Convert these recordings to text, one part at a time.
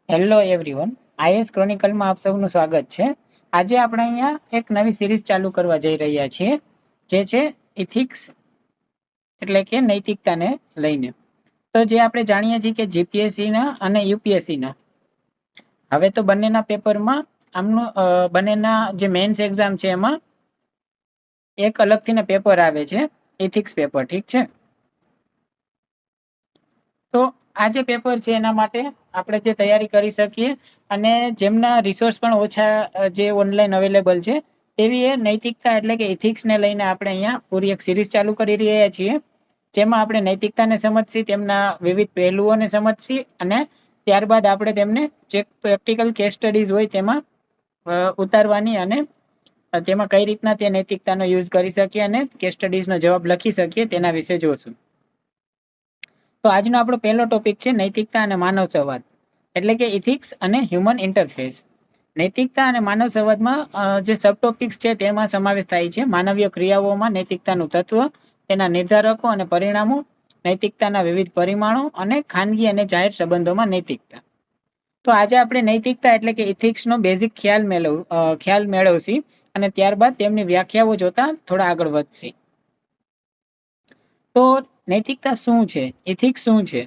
Hello everyone, IAS ક્રોનિકલમાં આપ સૌનું સ્વાગત છે. આજે આપણે અહીંયા એક નવી સિરીઝ ચાલુ કરવા જઈ રહ્યા છીએ, જે છે ઇથિક્સ એટલે કે નૈતિકતાને લઈને. તો જે આપણે જાણીએ છીએ કે જીપીએસસી ના અને યુપીએસસી ના હવે તો બંનેના પેપરમાં આમનું બંનેના જે મેન્સ એક્ઝામ છે એમાં એક અલગથી પેપર આવે છે, ઇથિક્સ પેપર. ઠીક છે, તો આ જે પેપર છે એના માટે આપણે જે તૈયારી કરી શકીએ અને જેમના રિસોર્સ પણ ઓછા જે ઓનલાઈન અવેલેબલ છે તેવી એ નૈતિકતા એટલે કે ઇથિક્સને લઈને આપણે અહીંયા પૂરી એક સિરીઝ ચાલુ કરી રહ્યા છીએ, જેમાં આપણે નૈતિકતાને સમજશી, તેમના વિવિધ પહેલુઓને સમજશી અને ત્યારબાદ આપણે તેમને જે પ્રેક્ટિકલ કેસ સ્ટડીઝ હોય તેમાં ઉતારવાની અને તેમાં કઈ રીતના તે નૈતિકતાનો યુઝ કરી શકીએ અને કેસ સ્ટડીઝનો જવાબ લખી શકીએ તેના વિશે જોશું. તો આજનો આપણો પહેલો ટોપિક છે નૈતિકતા અને માનવ સંવાદ એટલે કે ઇથિક્સ અને હ્યુમન ઇન્ટરફેસ. નૈતિકતા અને માનવ સંવાદમાં જે સબ ટોપિક્સ છે તેમાં સમાવેશ થાય છે માનવીય ક્રિયાઓમાં નૈતિકતાનું તત્વ, તેના નિર્ધારકો અને પરિણામો, નૈતિકતાના વિવિધ પરિમાણો અને ખાનગી અને જાહેર સંબંધોમાં નૈતિકતા. તો આજે આપણે નૈતિકતા એટલે કે ઇથિક્સનો બેઝિક ખ્યાલ મેળવશી અને ત્યારબાદ તેમની વ્યાખ્યાઓ જોતા થોડા આગળ વધશી. તો નૈતિકતા શું છે, ઇથિક્સ શું છે?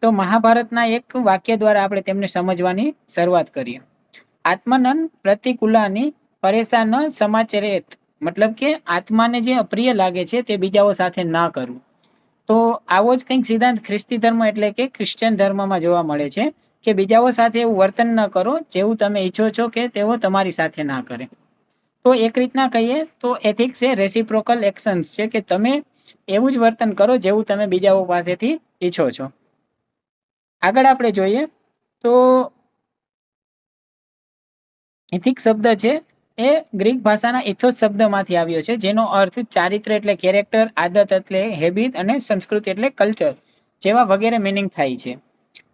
તો મહાભારતના એક વાક્ય દ્વારા આપણે તેમને સમજવાની શરૂઆત કરીએ. આત્મનન પ્રતિકૂલાની પરેશાન સમાચરેત, મતલબ કે આત્માને જે અપ્રિય લાગે છે તે બીજાઓ સાથે ના કરવું. તો આવો જ કંઈક સિદ્ધાંત ખ્રિસ્તી ધર્મ એટલે કે ક્રિશ્ચિયન ધર્મમાં જોવા મળે છે કે બીજાઓ સાથે એવું વર્તન ન કરો જેવું તમે ઈચ્છો છો કે તેઓ તમારી સાથે ના કરે. તો એક રીતના કહીએ તો એથિક્સ એ રેસિપ્રોકલ એક્શન્સ છે કે તમે એવું જ વર્તન કરો જેવું તમે બીજાઓ પાસેથી ઈચ્છો છો. આગળ આપણે જોઈએ તો ઇથિક્સ શબ્દ છે એ ગ્રીક ભાષાના ઇથોસ શબ્દમાંથી આવ્યો છે, જેનો અર્થ ચારિત્ર એટલે કેરેક્ટર, આદત એટલે હેબિટ અને સંસ્કૃતિ એટલે કલ્ચર જેવા વગેરે મિનિંગ થાય છે.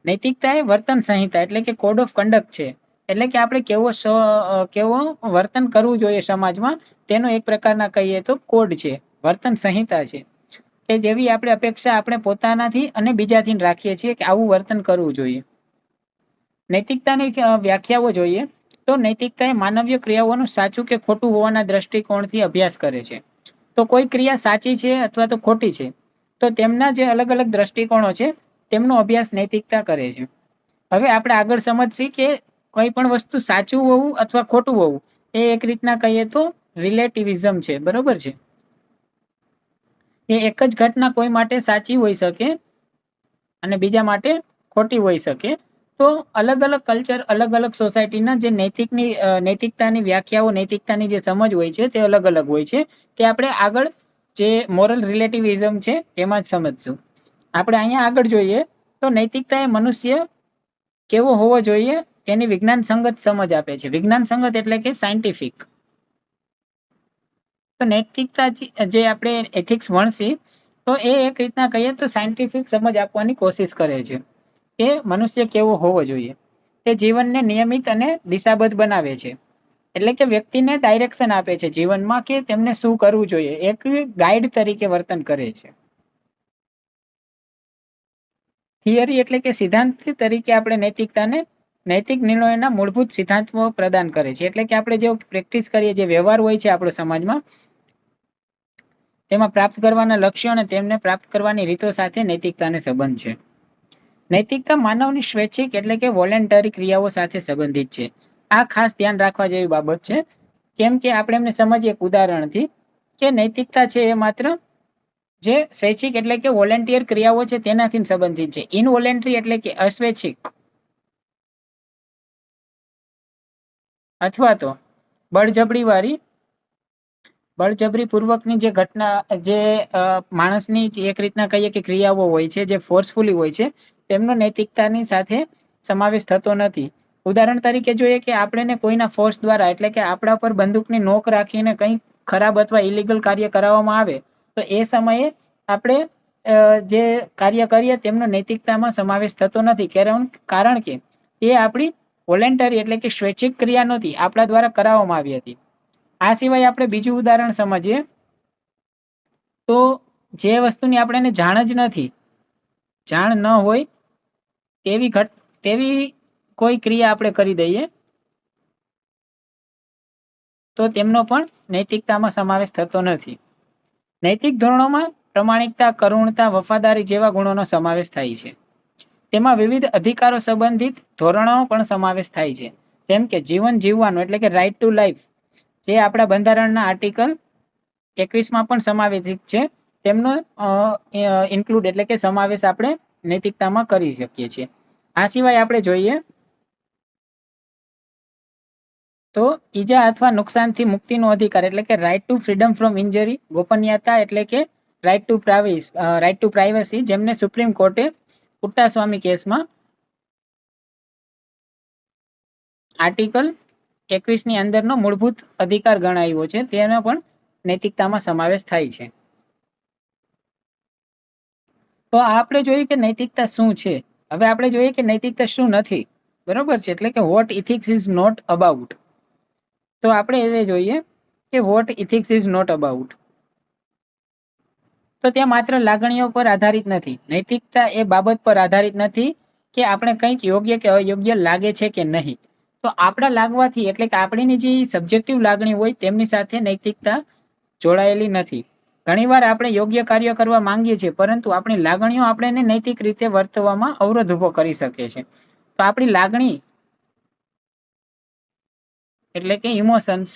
નૈતિકતા એ વર્તન સંહિતા એટલે કે કોડ ઓફ કન્ડક્ટ છે, એટલે કે આપણે કેવો વર્તન કરવું જોઈએ સમાજમાં તેનો એક પ્રકારના કહીએ તો કોડ છે, વર્તન સંહિતા છે કે જેવી આપણે અપેક્ષા આપણે પોતાનાથી અને બીજાથી રાખીએ છીએ કે આવું વર્તન કરવું જોઈએ. નૈતિકતાની વ્યાખ્યાઓ જોઈએ તો નૈતિકતા એ માનવીય ક્રિયાઓનું સાચું કે ખોટું હોવાના દ્રષ્ટિકોણથી અભ્યાસ કરે છે. તો કોઈ ક્રિયા સાચી છે અથવા તો ખોટી છે તો તેમના જે અલગ અલગ દ્રષ્ટિકોણો છે તેમનો અભ્યાસ નૈતિકતા કરે છે. હવે આપણે આગળ સમજશી કે કોઈ પણ વસ્તુ સાચું હોવું અથવા ખોટું હોવું એ એક રીતના કહીએ તો રિલેટિવિઝમ છે, બરોબર છે. એ એક જ ઘટના કોઈ માટે સાચી હોઈ શકે અને બીજા માટે ખોટી હોઈ શકે. તો અલગ અલગ કલ્ચર, અલગ અલગ સોસાયટીના જે નૈતિકતાની વ્યાખ્યાઓ, નૈતિકતાની જે સમજ હોય છે તે અલગ અલગ હોય છે. તે આપણે આગળ જે મોરલ રિલેટિવિઝમ છે એમાં જ સમજશું. આપણે અહીંયા આગળ જોઈએ તો નૈતિકતા એ મનુષ્ય કેવો હોવો જોઈએ તેની વિજ્ઞાન સંગત સમજ આપે છે. વિજ્ઞાન સંગત એટલે કે સાયન્ટિફિક. તો નૈતિકતા જે આપણે એથિક્સ ભણશી તો એ એક રીતના કહીએ તો સાયન્ટિફિક સમજ આપવાની કોશિશ કરે છે કે મનુષ્ય કેવો હોવો જોઈએ. તે જીવનને નિયમિત અને દિશાબદ્ધ બનાવે છે, એટલે કે વ્યક્તિને ડાયરેક્શન આપે છે જીવનમાં કે તેમને શું કરવું જોઈએ, એક ગાઈડ તરીકે વર્તન કરે છે. થિયરી એટલે કે સિદ્ધાંત તરીકે આપણે નૈતિકતાને નૈતિક નિર્ણયોના મૂળભૂત સિદ્ધાંતો પ્રદાન કરે છે, એટલે કે આપણે જે પ્રેક્ટિસ કરીએ, જે વ્યવહાર હોય છે આપણો સમાજમાં, તેમાં પ્રાપ્ત કરવાના લક્ષ્યો અને તેમને પ્રાપ્ત કરવાની રીતો સાથે નૈતિકતાને સંબંધ છે. નૈતિકતા માનવની સ્વૈચ્છિક એટલે કે વોલેન્ટરી ક્રિયાઓ સાથે સંબંધિત છે. આ ખાસ ધ્યાન રાખવા જેવી બાબત છે, કેમ કે આપણે એમને સમજીએ એક ઉદાહરણથી કે નૈતિકતા છે એ માત્ર જે સ્વૈચ્છિક એટલે કે વોલેન્ટિયર ક્રિયાઓ છે તેનાથી સંબંધિત છે. ઇનવોલેન્ટરી એટલે કે અસ્વૈચ્છિક અથવા તો બળજબરી પૂર્વકની જે ઘટના, જે માણસની એક રીતના કહીએ કે ક્રિયાઓ હોય છે જે ફોર્સફુલી હોય છે, તેમનો નૈતિકતાની સાથે સમાવેશ થતો નથી. ઉદાહરણ તરીકે જોઈએ કે આપણે કોઈના ફોર્સ દ્વારા એટલે કે આપણા પર બંદૂકની નોક રાખીને કંઈ ખરાબ અથવા ઇલીગલ કાર્ય કરાવવામાં આવે તો એ સમયે આપણે જે કાર્ય કરીએ તેમનો નૈતિકતામાં સમાવેશ થતો નથી, કારણ કે એ આપણી વોલેન્ટરી એટલે કે સ્વૈચ્છિક ક્રિયા નહોતી, આપણા દ્વારા કરાવવામાં આવી હતી. આ સિવાય આપણે બીજું ઉદાહરણ સમજીએ તો જે વસ્તુની આપણને જાણ જ નથી, જાણ ન હોય તેવી કોઈ ક્રિયા આપણે કરી દઈએ તો તેમનો પણ નૈતિકતામાં સમાવેશ થતો નથી. નૈતિક ધોરણોમાં પ્રામાણિકતા, કરુણતા, વફાદારી જેવા ગુણોનો સમાવેશ થાય છે. તેમાં વિવિધ અધિકારો સંબંધિત ધોરણોનો પણ સમાવેશ થાય છે, જેમ કે જીવન જીવવાનું એટલે કે રાઇટ ટુ લાઈફ, જે આપણા બંધારણના આર્ટિકલ 21માં પણ સમાવેશિત છે. તેમનો ઇન્ક્લુડ એટલે કે સમાવેશ આપણે નૈતિકતામાં કરી શકીએ છીએ. આ સિવાય આપણે જોઈએ તો ઈજા અથવા નુકસાનથી મુક્તિનો અધિકાર એટલે કે right to freedom from injury, ગોપનીયતા એટલે કે રાઇટ ટુ પ્રાઇવસી, જેમને સુપ્રીમ કોર્ટે પુટ્ટાસ્વામી કેસમાં આર્ટિકલ 21ની અંદરનો મૂળભૂત અધિકાર ગણાવ્યો છે. તેનો પણ નૈતિકતામાં સમાવેશ થાય છે. તો આપણે જોઈએ કે નૈતિકતા શું છે. હવે આપણે જોઈએ કે નૈતિકતા શું નથી. બરોબર છે, એટલે કે what ethics is not about. તો આપણે એ જોઈએ કે what ethics is not about. તો ત્યાં માત્ર લાગણીઓ પર આધારિત નથી. નૈતિકતા એ બાબત પર આધારિત નથી કે આપણે કંઈક યોગ્ય કે અયોગ્ય લાગે છે કે નહીં. તો આપણા લાગવાથી એટલે કે આપણી જે સબ્જેક્ટિવ લાગણી હોય તેમની સાથે નૈતિકતા જોડાયેલી નથી. ઘણીવાર આપણે યોગ્ય કાર્ય કરવા માંગીએ છીએ, પરંતુ આપણી લાગણીઓ આપણને નૈતિક રીતે વર્તવામાં અવરોધ ઉભો કરી શકે છે. તો આપણી લાગણી એટલે કે ઇમોશન્સ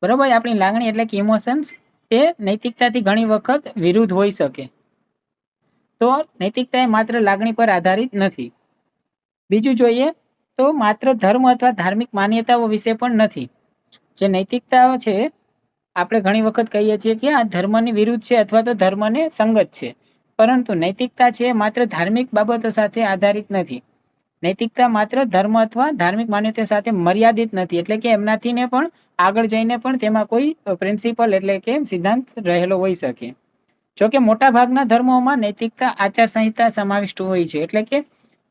બરોબર, આપણી લાગણી એટલે કે ઇમોશન્સ તે નૈતિકતાથી ઘણી વખત વિરુદ્ધ હોઈ શકે. તો નૈતિકતા એ માત્ર લાગણી પર આધારિત નથી. બીજું જોઈએ તો માત્ર ધર્મ અથવા ધાર્મિક માન્યતાઓ વિશે પણ નથી. જે નૈતિકતા છે આપણે ઘણી વખત કહીએ છીએ કે આ ધર્મની વિરુદ્ધ છે અથવા તો ધર્મને સંગત છે, પરંતુ નૈતિકતા છે માત્ર ધાર્મિક બાબતો સાથે આધારિત નથી. નૈતિકતા માત્ર ધર્મ અથવા ધાર્મિક માન્યતા સાથે મર્યાદિત નથી, એટલે કે એમનાથી ને પણ આગળ જઈને પણ તેમાં કોઈ પ્રિન્સિપલ એટલે કે સિદ્ધાંત રહેલો હોઈ શકે. જોકે મોટા ભાગના ધર્મોમાં નૈતિકતા આચાર સંહિતા સમાવિષ્ટ હોય છે, એટલે કે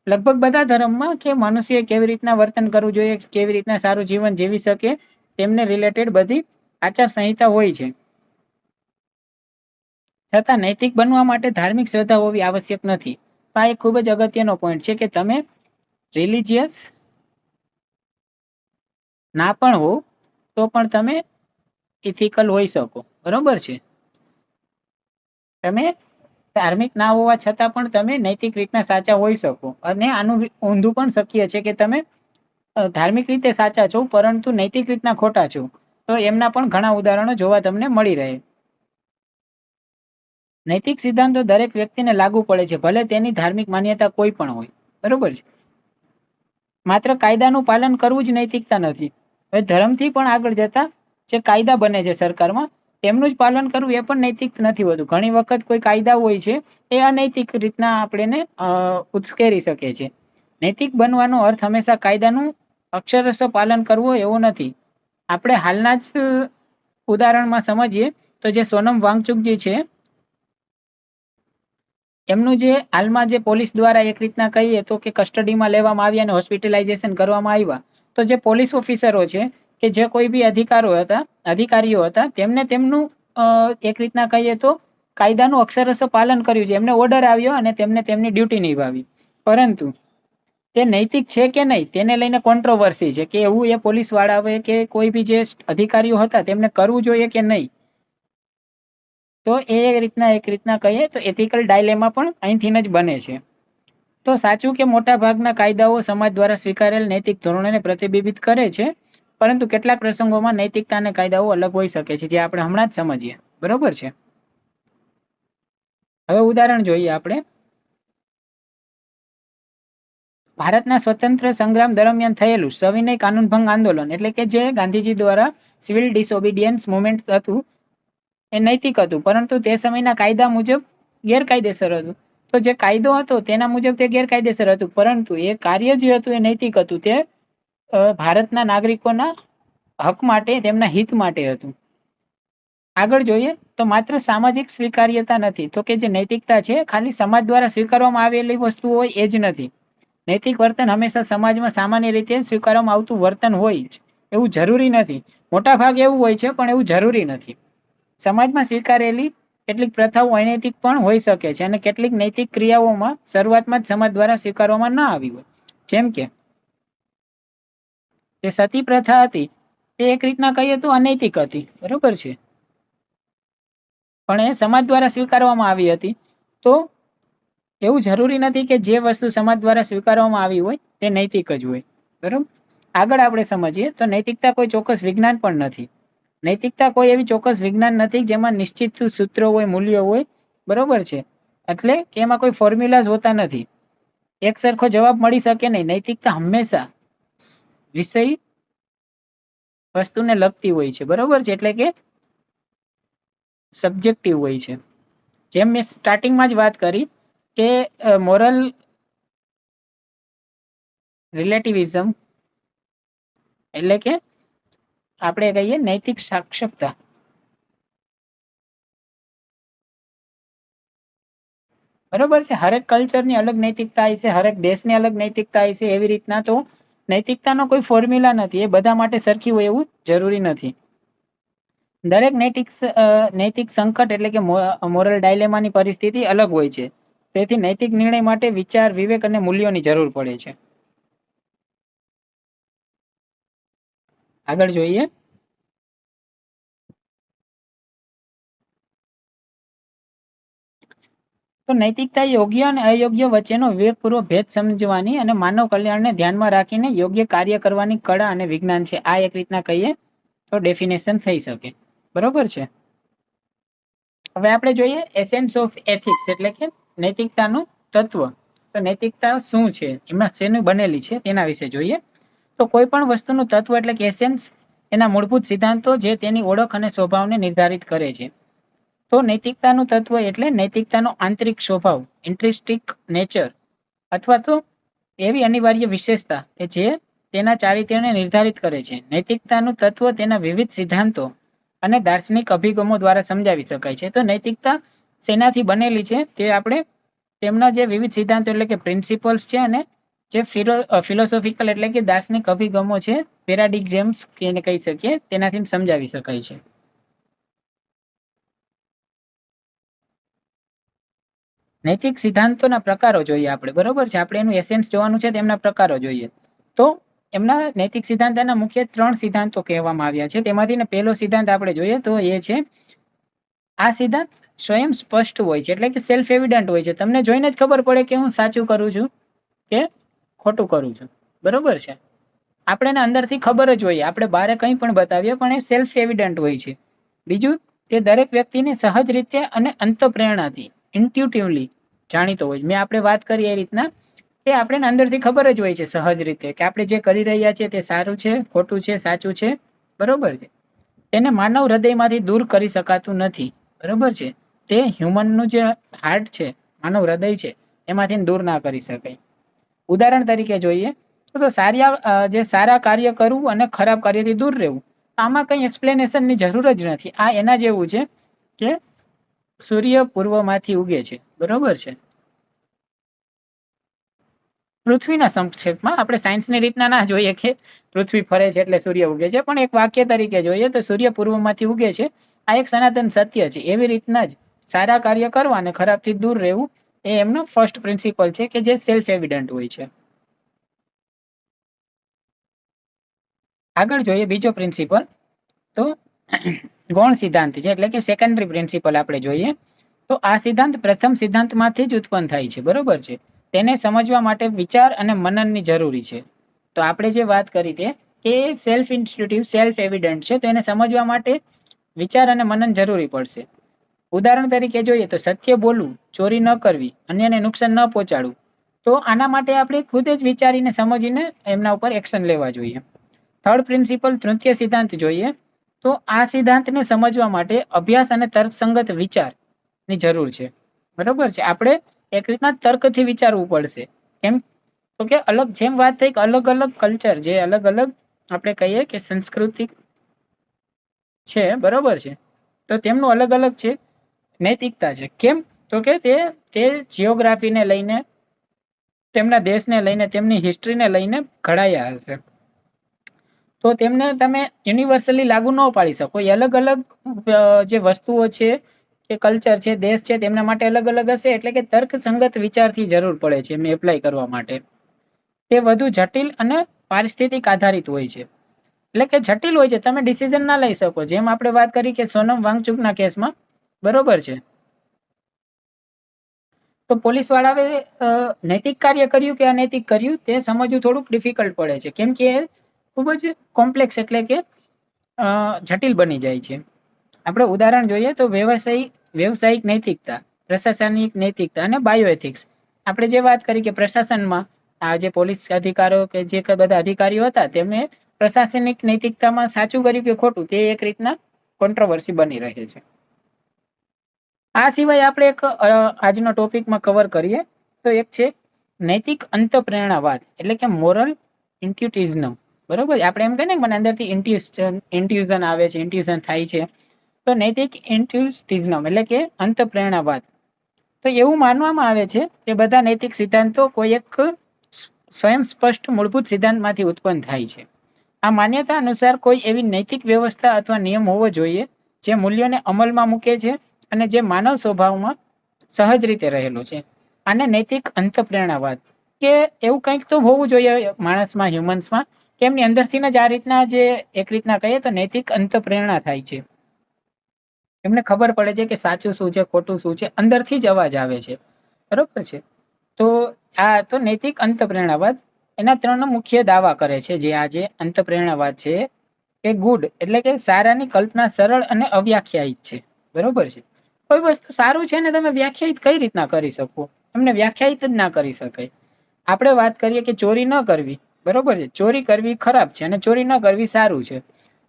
લગભગ બધા ધર્મમાં કે મનુષ્ય કેવી રીતના વર્તન કરવું જોઈએ, કેવી રીતના સારું જીવન જીવી શકે, તેમને રિલેટેડ બધી આચાર સંહિતા હોય છે. છતાં નૈતિક બનવા માટે ધાર્મિક શ્રદ્ધા હોવી આવશ્યક નથી. આ એક ખૂબ જ અગત્યનો પોઈન્ટ છે કે તમે રિલિજિયસ ના પણ હો તો પણ તમે ઇથિકલ હોઈ શકો. બરોબર છે, તમે ધાર્મિક ના હોવા છતાં પણ તમે નૈતિક રીતના સાચા હોઈ શકો. અને આનું ઊંધું પણ શક્ય છે કે તમે ધાર્મિક રીતે સાચા છો પરંતુ નૈતિક રીતના ખોટા છો. તો એમના પણ ઘણા ઉદાહરણો જોવા તમને મળી રહે. નૈતિક સિદ્ધાંતો દરેક વ્યક્તિને લાગુ પડે છે, ભલે તેની ધાર્મિક માન્યતા કોઈ પણ હોય. બરોબર છે, માત્ર કાયદાનું પાલન કરવું જ નૈતિકતા નથી. હવે ધર્મથી પણ આગળ જતા જે કાયદા બને છે સરકારમાં, તેમનું જ પાલન કરવું એ પણ નૈતિક નથી હોતું. ઘણી વખત કોઈ કાયદા હોય છે એ અનૈતિક રીતના આપણને ઉશ્કેરી શકે છે. નૈતિક બનવાનો અર્થ હંમેશા કાયદાનું અક્ષરશઃ પાલન કરવું એવો નથી. આપણે હાલના જ ઉદાહરણમાં સમજીએ તો જે સોનમ વાંગચુક છે એમનું જે હાલમાં જે પોલીસ દ્વારા એક રીતના કહીએ તો કે કસ્ટડીમાં લેવામાં આવ્યા અને હોસ્પિટલાઇઝેશન કરવામાં આવ્યા, તો જે પોલીસ ઓફિસરો છે કે જે કોઈ બી અધિકારીઓ હતા તેમને તેમનું એક રીતના કહીએ તો કાયદાનું અક્ષરશઃ પાલન કર્યું છે. એમને ઓર્ડર આવ્યો અને તેમને તેમની ડ્યુટી નિભાવી, પરંતુ તે નૈતિક છે કે નહીં તેને લઈને કોન્ટ્રોવર્સી છે કે એવું એ પોલીસ વાળાએ કે કોઈ બી જે અધિકારીઓ હતા તેમને કરવું જોઈએ કે નહીં. તો એ એક રીતના કહીએ તો એથિકલ ડાયલેમા પણ અહીંથી જ બને છે. તો સાચું કે મોટા ભાગના કાયદાઓ સમાજ દ્વારા સ્વીકારેલ નૈતિક ધોરણોને પ્રતિબિંબિત કરે છે, પરંતુ કેટલાક પ્રસંગોમાં નૈતિકતા અને કાયદાઓ અલગ હોઈ શકે છે, જે આપણે હમણાં જ સમજીએ. બરોબર છે, હવે ઉદાહરણ જોઈએ આપણે. ભારતના સ્વતંત્ર સંગ્રામ દરમિયાન થયેલું સવિનય કાનૂનભંગ આંદોલન એટલે કે જે ગાંધીજી દ્વારા સિવિલ ડિસઓબિડિયન્સ મુવમેન્ટ હતું એ નૈતિક હતું, પરંતુ તે સમયના કાયદા મુજબ ગેરકાયદેસર હતું. તો જે કાયદો હતો તેના મુજબ તે ગેરકાયદેસર હતું, પરંતુ એ કાર્ય જે હતું એ નૈતિક હતું. તે ભારતના નાગરિકોના હક માટે, તેમના હિત માટે હતું. આગળ જોઈએ તો માત્ર સામાજિક સ્વીકાર્યતા નથી, તો કે જે નૈતિકતા છે ખાલી સમાજ દ્વારા સ્વીકારવામાં આવેલી વસ્તુ હોય એ જ નથી. નૈતિક વર્તન હંમેશા સમાજમાં સામાન્ય રીતે સ્વીકારવામાં આવતું વર્તન હોય જ એવું જરૂરી નથી. મોટા ભાગ એવું હોય છે પણ એવું જરૂરી નથી. સમાજમાં સ્વીકારેલી કેટલીક પ્રથાઓ અનૈતિક પણ હોઈ શકે છે અને કેટલીક નૈતિક ક્રિયાઓમાં શરૂઆતમાં જ સમાજ દ્વારા સ્વીકારવામાં ન આવી હોય. જેમ કે જે સતી પ્રથા હતી તે એક રીતના કહીએ તો અનૈતિક હતી, બરોબર છે, પણ એ સમાજ દ્વારા સ્વીકારવામાં આવી હતી. તો એવું જરૂરી નથી કે જે વસ્તુ સમાજ દ્વારા સ્વીકારવામાં આવી હોય તે નૈતિક જ હોય, બરોબર. આગળ આપણે સમજીએ તો નૈતિકતા કોઈ ચોક્કસ વિજ્ઞાન પણ નથી. નૈતિકતા કોઈ એવી ચોક્કસ વિજ્ઞાન નથી જેમાં નિશ્ચિત સૂત્રો હોય, મૂલ્યો હોય, બરોબર છે, એટલે કે એમાં કોઈ ફોર્મ્યુલાઝ હોતા નથી. એક સરખો જવાબ મળી શકે નહીં. નૈતિકતા હંમેશા વિષય વસ્તુને લગતી હોય છે, બરોબર છે, એટલે કે સબ્જેક્ટિવ હોય છે. જેમ મેં સ્ટાર્ટિંગમાં જ વાત કરી કે મોરલ રિલેટિવિઝમ એટલે કે આપણે કહીએ નૈતિક સાક્ષરતા. બરોબર છે, હરેક કલ્ચરની અલગ નૈતિકતા હોય છે, હરેક દેશની અલગ નૈતિકતા હોય છે. એવી રીતના તો નૈતિકતાનો કોઈ ફોર્મ્યુલા નથી, એ બધા માટે સરખી હોય એવું જરૂરી નથી. દરેક નૈતિક સંકટ એટલે કે મોરલ ડાયલેમાની પરિસ્થિતિ અલગ હોય છે. તેથી નૈતિક નિર્ણય માટે વિચાર, વિવેક અને મૂલ્યોની જરૂર પડે છે. આગળ જોઈએ તો નૈતિકતા યોગ્ય અને અયોગ્ય વચ્ચેનો વિવેકપૂર્વક ભેદ સમજવાની અને માનવ કલ્યાણને ધ્યાનમાં રાખીને યોગ્ય કાર્ય કરવાની કળા અને વિજ્ઞાન છે. આ એક રીતના કહીએ તો ડેફિનેશન થઈ શકે, બરોબર છે. હવે આપણે જોઈએ એસેન્સ ઓફ એથિક્સ એટલે કે નૈતિકતાનું તત્વ. તો નૈતિકતા શું છે, એમાં શેનું બનેલી છે તેના વિશે જોઈએ. તો કોઈ પણ વસ્તુનું તત્વ એટલે કે એસેન્સ એના મૂળભૂત સિદ્ધાંતો જે તેની ઓળખ અને સ્વભાવને નિર્ધારિત કરે છે. તો નૈતિકતાનું તત્વ એટલે નૈતિકતાનો આંતરિક સ્વભાવ, ઇન્ટ્રિસ્ટિક નેચર, અથવા તો એવી અનિવાર્ય વિશેષતા કે જે તેના ચારિત્ર્યને નિર્ધારિત કરે છે. નૈતિકતાનું તત્વ તેના વિવિધ સિદ્ધાંતો અને દાર્શનિક અભિગમો દ્વારા સમજાવી શકાય છે. તો નૈતિકતા શેનાથી બનેલી છે તે આપણે તેમના જે વિવિધ સિદ્ધાંતો એટલે કે પ્રિન્સિપલ્સ છે અને જે ફિલોસોફિકલ એટલે કે દાર્શનિક અભિગમો છે, પેરાડિગ્મ્સ એને કહી શકીએ, તેનાથી સમજાવી શકાય છે. નૈતિક સિદ્ધાંતોના પ્રકારો જોઈએ આપણે, બરોબર છે, આપણે એનું એસેન્સ જોવાનું છે, તેમના પ્રકારો જોઈએ. તો એમના નૈતિક સિદ્ધાંતના મુખ્ય 3 સિદ્ધાંતો કહેવામાં આવ્યા છે. તેમાંથી પહેલો સિદ્ધાંત આપણે જોઈએ તો એ છે, આ સિદ્ધાંત સ્વયં સ્પષ્ટ હોય છે, એટલે કે સેલ્ફ એવિડન્ટ હોય છે. તમને જોઈને જ ખબર પડે કે હું સાચું કરું છું કે ખોટું કરું છું, બરોબર છે. આપણે અંદરથી ખબર જ હોય, આપણે બહાર કંઈ પણ બતાવીએ પણ એ સેલ્ફ એવિડન્ટ હોય છે. બીજું, તે દરેક વ્યક્તિને સહજ રીતે અને અંતઃપ્રેરણાથી ઇન્ટ્યુટિવલી જાણીતો હોય. મેં આપણે વાત કરી એ રીતના કે આપણે અંદરથી ખબર જ હોય છે સહજ રીતે કે આપણે જે કરી રહ્યા છીએ તે સારું છે, ખોટું છે, સાચું છે, બરોબર છે. તેને માનવ હૃદયમાંથી દૂર કરી શકાતું નથી, બરોબર છે. તે હ્યુમનનું જે હાર્ટ છે, માનવ હૃદય છે, એમાંથી દૂર ના કરી શકાય. ઉદાહરણ તરીકે જોઈએ તો જે સારા કાર્ય કરવું અને ખરાબ કાર્યથી દૂર રહેવું, આમાં કંઈ એક્સપ્લેનેશનની જરૂર જ નથી. આ એના જેવું છે કે સૂર્ય પૂર્વમાંથી ઉગે છે, બરોબર છે. પૃથ્વીના સંક્ષેપમાં આપણે સાયન્સની રીતના ના જોઈએ કે પૃથ્વી ફરે છે એટલે સૂર્ય ઉગે છે, પણ એક વાક્ય તરીકે જોઈએ તો સૂર્ય પૂર્વમાંથી ઉગે છે. આ એક સનાતન સત્ય છે. એવી રીતના જ સારા કાર્ય કરવા અને ખરાબથી દૂર રહેવું એ એમનો ફર્સ્ટ પ્રિન્સિપલ છે કે જે સેલ્ફ એવિડન્ટ હોય છે. આગળ જોઈએ બીજો પ્રિન્સિપલ, તો ગૌણ સિદ્ધાંત છે, એટલે કે સેકન્ડરી પ્રિન્સિપલ આપણે જોઈએ. તો આ સિદ્ધાંત પ્રથમ સિદ્ધાંતમાંથી જ ઉત્પન્ન થાય છે, બરોબર છે. તેને સમજવા માટે વિચાર અને મનનની જરૂરી છે. તો આપણે જે વાત કરી તે કે સેલ્ફ ઇન્સ્ટિટ્યુટિવ, સેલ્ફ એવિડન્ટ છે, તો એને સમજવા માટે વિચાર અને મનન જરૂરી પડશે. ઉદાહરણ તરીકે જોઈએ તો સત્ય બોલવું, ચોરી ન કરવી, અન્યને નુકસાન ન પહોંચાડવું. તો આના માટે આપણે ખુદ જ વિચારીને સમજીને એમના ઉપર એક્શન લેવા જોઈએ. થર્ડ પ્રિન્સિપલ, તૃતીય સિદ્ધાંત જોઈએ તો આ સિદ્ધાંતને સમજવા માટે અભ્યાસ અને તર્કસંગત વિચારની જરૂર છે, બરોબર છે. આપણે એક રીતના તર્કથી વિચારવું પડશે. કેમ તો કે અલગ જેમ વાત થઈ કે અલગ અલગ કલ્ચર, જે અલગ અલગ આપણે કહીએ કે સંસ્કૃતિ છે, બરોબર છે, તો તેમનું અલગ અલગ છે નૈતિકતા છે. કેમ તો કે તે જીઓગ્રાફીને લઈને, તેમના દેશને લઈને, તેમની હિસ્ટ્રીને લઈને ઘડાયા હશે. તો તેમને તમે યુનિવર્સલી લાગુ ન પાડી શકો. એ અલગ અલગ જે વસ્તુઓ છે કે કલ્ચર છે, દેશ છે, તેમના માટે અલગ અલગ હશે, એટલે કે તર્કસંગત વિચારથી જરૂર પડે છે એમને એપ્લાય કરવા માટે. તે વધુ જટિલ અને પારિસ્થિતિક આધારિત હોય છે. એટલે કે જટિલ હોય છે, તમે ડિસિઝન ના લઈ શકો. જેમ આપણે વાત કરી કે સોનમ વાંગચુકના કેસમાં, બરોબર છે. તો પોલીસ વાળાએ નૈતિક કાર્ય કર્યું કે અનૈતિક કર્યું તે સમજવું થોડુંક ડિફિકલ્ટ પડે છે, કેમ કે એ ખૂબ જ કોમ્પ્લેક્સ એટલે કે જટિલ બની જાય છે. આપણે ઉદાહરણ જોઈએ તો વ્યવસાયિક નૈતિકતા, પ્રશાસનિક નૈતિકતા અને બાયોએથિક્સ. આપણે જે વાત કરી કે પ્રશાસનમાં આ જે પોલીસ અધિકારો કે જે બધા અધિકારીઓ હતા તેમને પ્રશાસનિક નૈતિકતામાં સાચું કર્યું કે ખોટું તે એક રીતના કોન્ટ્રોવર્સી બની રહે છે. આ સિવાય આપણે એક આજનો ટોપિકમાં કવર કરીએ તો એક છે નૈતિક અંતઃપ્રેરણાવાદ એટલે કે મોરલ ઇન્ટ્યુટિઝમ. બરોબર, આપણે એમ કહીએ ને મને અંદરથી ઇન્ટ્યુઝન આવે છે, ઇન્ટ્યુઝન થાય છે. તો નૈતિક ઇન્ટ્યુટિઝમ એટલે કે અંતઃપ્રેરણાવાદ. તો એવું માનવામાં આવે છે કે બધા નૈતિક સિદ્ધાંતો કોઈ એક સ્વયં સ્પષ્ટ મૂળભૂત સિદ્ધાંતમાંથી ઉત્પન્ન થાય છે. આ માન્યતા અનુસાર કોઈ એવી નૈતિક વ્યવસ્થા અથવા નિયમ હોવો જોઈએ જે મૂલ્યોને અમલમાં મૂકે છે અને જે માનવ સ્વભાવમાં સહજ રીતે રહેલો છે. આને નૈતિક અંતઃપ્રેરણાવાદ કે એવું કંઈક તો હોવું જોઈએ માણસમાં, હ્યુમન્સમાં, કે એમની અંદરથી જ આ રીતના જે એક રીતના કહીએ તો નૈતિક અંતઃપ્રેરણા થાય છે. એમને ખબર પડે છે કે સાચું શું છે, ખોટું શું છે, અંદરથી જ અવાજ આવે છે. બરોબર છે. તો આ તો નૈતિક અંતઃપ્રેરણાવાદ એના 3 મુખ્ય દાવા કરે છે. જે આ જે અંતઃપ્રેરણાવાદ છે એ ગુડ એટલે કે સારાની કલ્પના સરળ અને અવ્યાખ્યાયિત છે. બરોબર છે. કોઈ વસ્તુ સારું છે ને તમે વ્યાખ્યાયિત કઈ રીતના કરી શકો? એમને વ્યાખ્યાયિત જ ના કરી શકાય. આપણે વાત કરીએ કે ચોરી ન કરવી, બરોબર છે, ચોરી કરવી ખરાબ છે અને ચોરી ન કરવી સારું છે.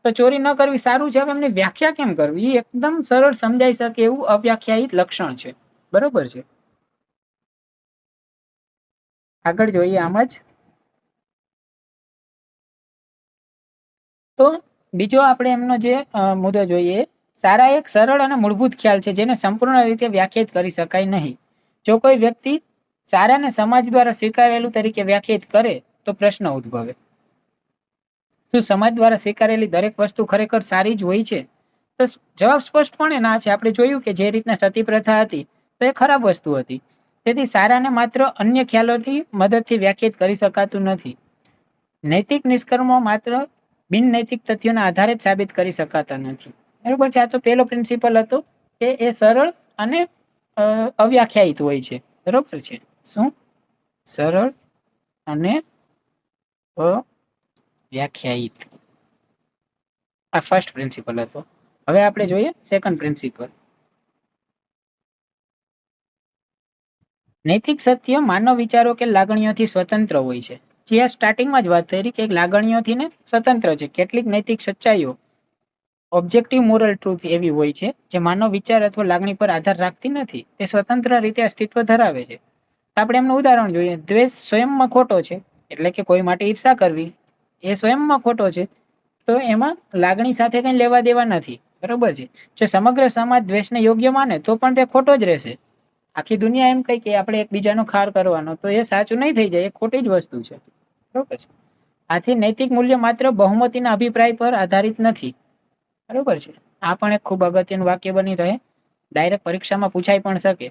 તો ચોરી ન કરવી સારું છે, એમને વ્યાખ્યા કેમ કરવી? એ એકદમ સરળ સમજાઈ શકે એવું અવ્યાખ્યાયિત લક્ષણ છે. બરોબર છે. આગળ જોઈએ આમ જ. તો બીજો આપણે એમનો જે મુદ્દો જોઈએ, સારા એક સરળ અને મૂળભૂત ખ્યાલ છે જેને સંપૂર્ણ રીતે વ્યાખ્યાયિત કરી શકાય નહીં. જો કોઈ વ્યક્તિ સારાને સમાજ દ્વારા સ્વીકારેલું તરીકે વ્યાખ્યાયિત કરે તો પ્રશ્ન ઉદ્ભવે. શું સમાજ દ્વારા સ્વીકારેલી દરેક વસ્તુ ખરેખર સારી જ હોય છે? તો જવાબ સ્પષ્ટપણે ના છે. આપણે જોયું કે જે રીતના સતી પ્રથા હતી તો એ ખરાબ વસ્તુ હતી. તેથી સારાને માત્ર અન્ય ખ્યાલોથી મદદથી વ્યાખ્યાયિત કરી શકાતું નથી. નૈતિક નિષ્કર્મો માત્ર બિન નૈતિક તથ્યોના આધારે જ સાબિત કરી શકાતા નથી. બરોબર છે. આ તો પહેલો પ્રિન્સિપલ હતો કે એ સરળ અને અવ્યાખ્યાયિત હોય છે. બરોબર છે. શું? સરળ અને અવ્યાખ્યાયિત. આ ફર્સ્ટ પ્રિન્સિપલ હતો. હવે આપણે જોઈએ સેકન્ડ પ્રિન્સિપલ. નૈતિક સત્ય માનવ વિચારો કે લાગણીઓથી સ્વતંત્ર હોય છે. જે આ સ્ટાર્ટિંગમાં જ વાત કરી કે લાગણીઓથી ને સ્વતંત્ર છે. કેટલીક નૈતિક સચ્ચાઈઓ ઓબ્જેક્ટિવ મોરલ ટ્રુથ એવી હોય છે જે માનવ વિચાર અથવા લાગણી પર આધાર રાખતી નથી. તે સ્વતંત્ર રીતે અસ્તિત્વ ધરાવે છે. આપણે એમનું ઉદાહરણ જોઈએ. દ્વેષ સ્વયંમાં ખોટો છે, એટલે કે કોઈ માટે ઈર્ષા કરવી એ સ્વયંમાં ખોટો છે. તો એમાં લાગણી સાથે કઈ લેવા દેવા નથી. બરોબર છે. જો સમગ્ર સમાજ દ્વેષને યોગ્ય માને તો પણ તે ખોટો જ રહેશે. આખી દુનિયા એમ કહી કે આપણે એકબીજાનો ખાર કરવાનો, તો એ સાચું નહીં થઈ જાય, એ ખોટી જ વસ્તુ છે. બરોબર છે. આથી નૈતિક મૂલ્ય માત્ર બહુમતીના અભિપ્રાય પર આધારિત નથી. બરોબર છે. આ પણ એક ખૂબ અગત્યનું વાક્ય બની રહે. ડાયરેક્ટ પરીક્ષામાં પૂછાઈ પણ શકે.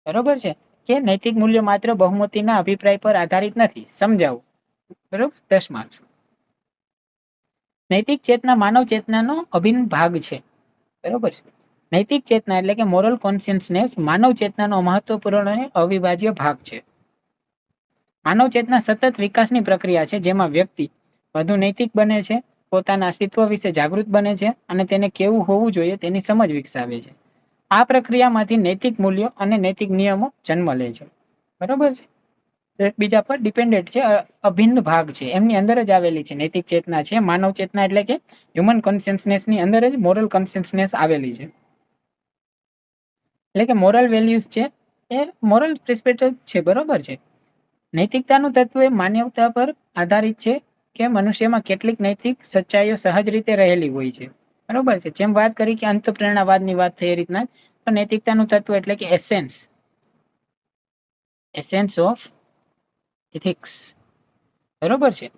બરોબર છે કે નૈતિક મૂલ્યો માત્ર બહુમતીના અભિપ્રાય પર આધારિત નથી. સમજાવું. બરોબર. 10 માર્ક્સ. નૈતિક ચેતના માનવ ચેતનાનો અભિન્ન ભાગ છે. બરોબર છે. નૈતિક ચેતના એટલે કે મોરલ કોન્શિયસનેસ માનવ ચેતનાનો મહત્વપૂર્ણ અને અવિભાજ્ય ભાગ છે. માનવ ચેતના સતત વિકાસની પ્રક્રિયા છે જેમાં વ્યક્તિ વધુ નૈતિક બને છે, પોતાના અસ્તિત્વ વિશે જાગૃત બને છે અને તેને કેવું હોવું જોઈએ તેની સમજ વિકસાવે છે. આ પ્રક્રિયામાંથી નૈતિક મૂલ્યો અને નૈતિક નિયમો જન્મ લે છે. બરોબર છે. એકબીજા પર ડિપેન્ડન્ટ છે, અભિન્ન ભાગ છે. એમની અંદર જ આવેલી છે નૈતિક ચેતના છે. માનવ ચેતના એટલે કે હ્યુમન કોન્શિયસનેસ ની અંદર જ મોરલ કોન્શિયસનેસ આવેલી છે. એટલે કે મોરલ વેલ્યુઝ છે એ મોરલ પ્રિસ્પેક્ટિવ છે. બરોબર છે. નૈતિકતાનું તત્વ એ માનવતા પર આધારિત છે કે મનુષ્યમાં કેટલીક નૈતિક સચ્ચાઈઓ સહજ રીતે રહેલી હોય છે. બરોબર છે. જેમ વાત કરી કે અંતઃપ્રેરણાવાદની વાત થઈ એ રીતના તો નૈતિકતાનું તત્વ એટલે કે એસેન્સ ઓફ એથિક્સ. બરોબર છે.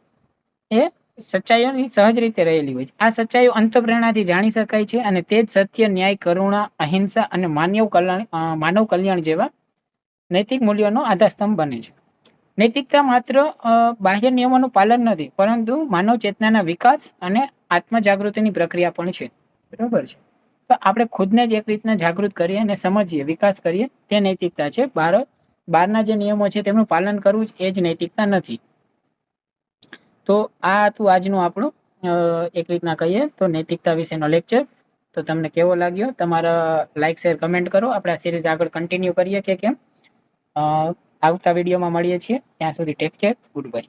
એ સચ્ચાઈઓની સહજ રીતે રહેલી હોય છે. આ સચ્ચાઈઓ અંતઃપ્રેરણાથી જાણી શકાય છે અને તે જ સત્ય, ન્યાય, કરુણા, અહિંસા અને માનવ કલ્યાણ જેવા નૈતિક મૂલ્યોનો આધારસ્તંભ બને છે. નૈતિકતા માત્ર બાહ્ય નિયમોનું પાલન નથી, પરંતુ માનવ ચેતનાના વિકાસ અને આત્મજાગૃતિની પ્રક્રિયા પણ છે. બરોબર છે. તો આપણે ખુદને જ એક રીતના જાગૃત કરીએ અને સમજીએ, વિકાસ કરીએ, તે નૈતિકતા છે. બહારના જે નિયમો છે તેમનું પાલન કરવું એ જ નૈતિકતા નથી. તો આ હતું આજનું આપણું એક રીતના કહીએ તો નૈતિકતા વિશેનો લેક્ચર. તો તમને કેવો લાગ્યો? તમારા લાઈક, શેર, કમેન્ટ કરો. આપણે આ સિરીઝ આગળ કન્ટિન્યુ કરીએ કે કેમ. આવતા વિડીયોમાં મળીએ છીએ. ત્યાં સુધી ટેક કેર. Good bye.